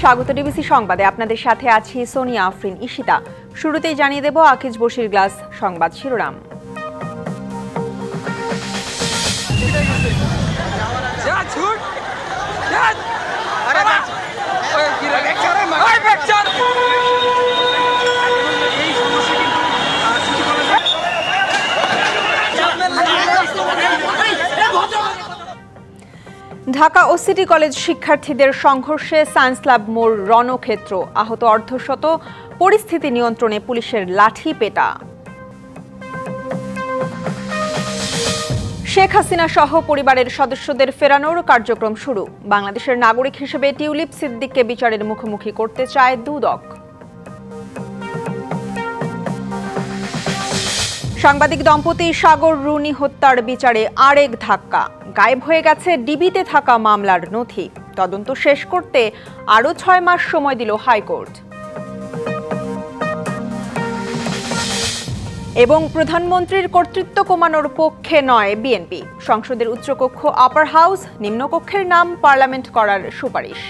স্বাগত ডিবিসি সংবাদে আপনাদের সাথে আছি সোনিয়া আফরিন ঈশিতা। শুরুতেই জানিয়ে দেব আকিজ বশির গ্লাস সংবাদ শিরোনাম। ঢাকা ও সিটি কলেজ শিক্ষার্থীদের সংঘর্ষে সায়েন্স ল্যাব মোড় রণক্ষেত্র, আহত অর্ধশত, পরিস্থিতি নিয়ন্ত্রণে পুলিশের লাঠি পেটা। শেখ হাসিনা সহ পরিবারের সদস্যদের ফেরানোর কার্যক্রম শুরু। বাংলাদেশের নাগরিক হিসেবে টিউলিপ সিদ্দিককে বিচারের মুখোমুখি করতে চায় দুদক। সাংবাদিক দম্পতি সাগর রুনি হত্যার বিচারে আরেক ধাক্কা। গায়েব হয়ে গেছে ডিবিতে থাকা মামলার নথি। তদন্ত শেষ করতে আরও 6 মাস সময় দিল হাইকোর্ট। এবং প্রধানমন্ত্রীর কর্তৃত্ব কমানোর পক্ষে নয় বিএনপি। সংসদের উচ্চকক্ষ আপার হাউস, নিম্নকক্ষের নাম পার্লামেন্ট করার সুপারিশ।